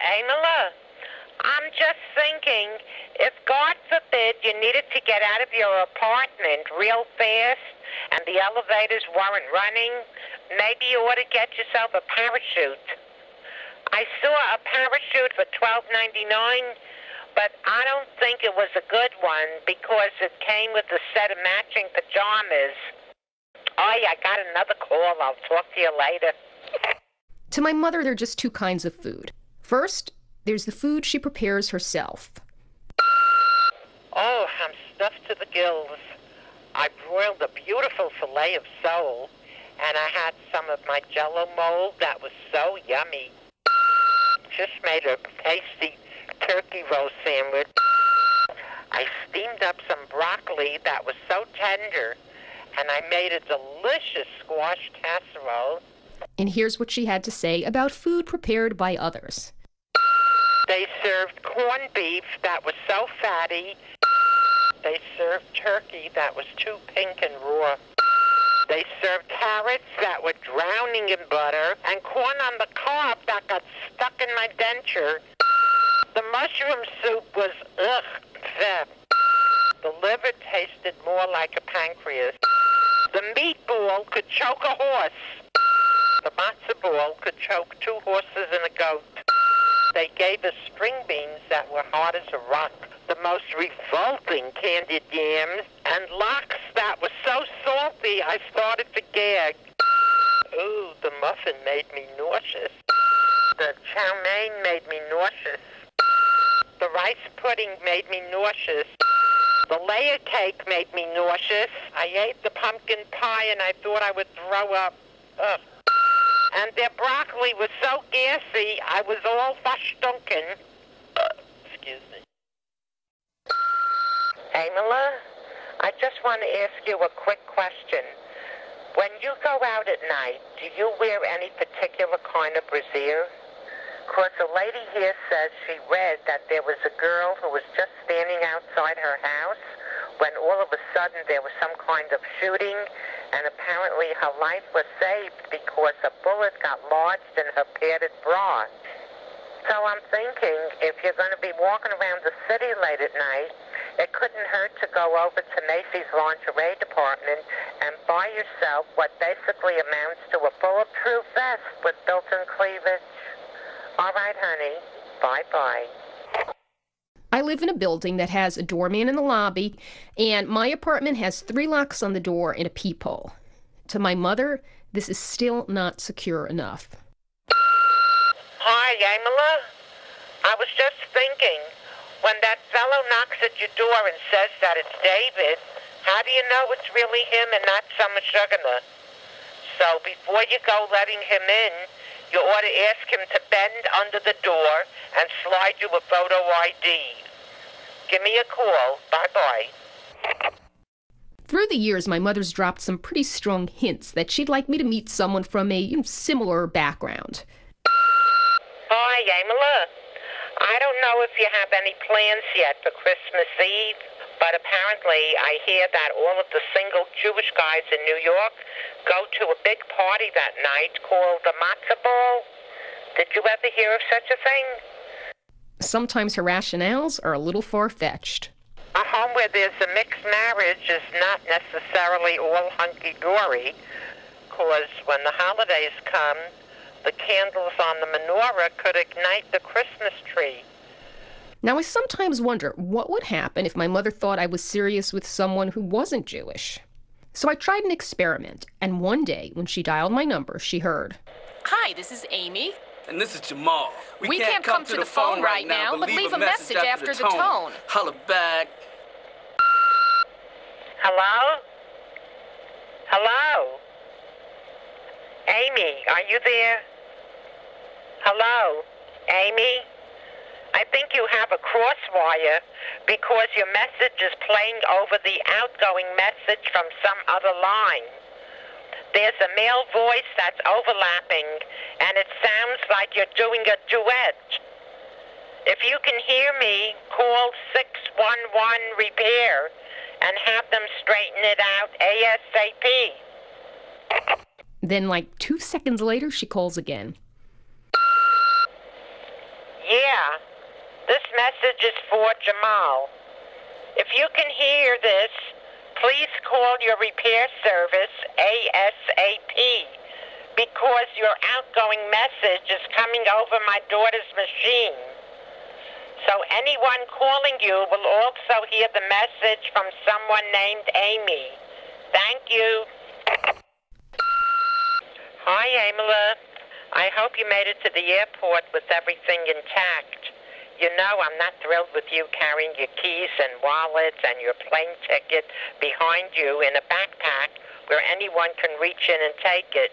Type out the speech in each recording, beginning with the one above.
Amala, I'm just thinking, if God forbid you needed to get out of your apartment real fast and the elevators weren't running, maybe you ought to get yourself a parachute. I saw a parachute for $12.99, but I don't think it was a good one because it came with a set of matching pajamas. Oh, yeah, I got another call. I'll talk to you later. To my mother, there are just two kinds of food. First, there's the food she prepares herself. Oh, I'm stuffed to the gills. I broiled a beautiful fillet of sole, and I had some of my Jell-O mold that was so yummy. Just made a tasty turkey roast sandwich. I steamed up some broccoli that was so tender, and I made a delicious squash casserole. And here's what she had to say about food prepared by others. They served corned beef that was so fatty. They served turkey that was too pink and raw. They served carrots that were drowning in butter and corn on the cob that got stuck in my denture. The mushroom soup was ugh. The liver tasted more like a pancreas. The meatball could choke a horse. The matzo ball could choke two horses and a goat. They gave us string beans that were hard as a rock, the most revolting candied yams, and lox that was so salty I started to gag. Ooh, the muffin made me nauseous. The chow mein made me nauseous. The rice pudding made me nauseous. The layer cake made me nauseous. I ate the pumpkin pie and I thought I would throw up. Ugh. And their broccoli was so gassy, I was all verstunken. Excuse me. Amala, I just want to ask you a quick question. When you go out at night, do you wear any particular kind of brassiere? Because a lady here says she read that there was a girl who was just standing outside her house when all of a sudden there was some kind of shooting, and apparently her life was saved because a bullet got lodged in her padded bra. So I'm thinking, if you're going to be walking around the city late at night, it couldn't hurt to go over to Macy's lingerie department and buy yourself what basically amounts to a bulletproof vest with built-in cleavage. All right, honey. Bye-bye. I live in a building that has a doorman in the lobby, and my apartment has 3 locks on the door and a peephole. To my mother, this is still not secure enough. Hi, Amala. I was just thinking, when that fellow knocks at your door and says that it's David, how do you know it's really him and not some sugar? So before you go letting him in, you ought to ask him to bend under the door and slide you a photo ID. Give me a call. Bye-bye. Through the years, my mother's dropped some pretty strong hints that she'd like me to meet someone from a similar background. Hi, Amala. I don't know if you have any plans yet for Christmas Eve, but apparently I hear that all of the single Jewish guys in New York go to a big party that night called the matzo ball. Did you ever hear of such a thing? Sometimes her rationales are a little far-fetched. A home where there's a mixed marriage is not necessarily all hunky-dory, because when the holidays come, the candles on the menorah could ignite the Christmas tree. Now, I sometimes wonder what would happen if my mother thought I was serious with someone who wasn't Jewish. So I tried an experiment, and one day, when she dialed my number, she heard, "Hi, this is Amy. And this is Jamal. We can't come to the phone right now, but leave a message after the tone. Holla back." Hello? Hello? Amy, are you there? Hello? Amy? I think you have a crosswire because your message is playing over the outgoing message from some other line. There's a male voice that's overlapping, and it sounds like you're doing a duet. If you can hear me, call 611 Repair and have them straighten it out ASAP. Then, like 2 seconds later, she calls again. Yeah, message is for Jamal. If you can hear this, please call your repair service ASAP because your outgoing message is coming over my daughter's machine. So anyone calling you will also hear the message from someone named Amy. Thank you. Hi, Amela. I hope you made it to the airport with everything intact. You know I'm not thrilled with you carrying your keys and wallets and your plane ticket behind you in a backpack where anyone can reach in and take it.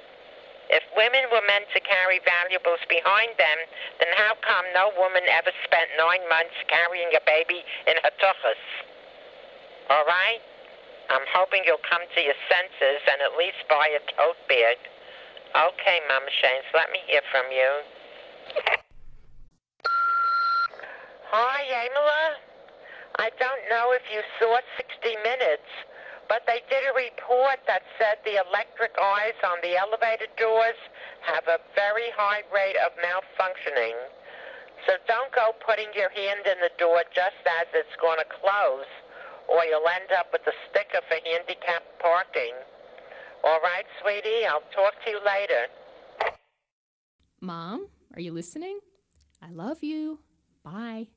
If women were meant to carry valuables behind them, then how come no woman ever spent 9 months carrying a baby in her tuchus? All right? I'm hoping you'll come to your senses and at least buy a tote bag. Okay, Mama Shanes, let me hear from you. Hi, Amela. I don't know if you saw 60 Minutes, but they did a report that said the electric eyes on the elevator doors have a very high rate of malfunctioning. So don't go putting your hand in the door just as it's going to close, or you'll end up with a sticker for handicapped parking. All right, sweetie, I'll talk to you later. Mom, are you listening? I love you. Bye.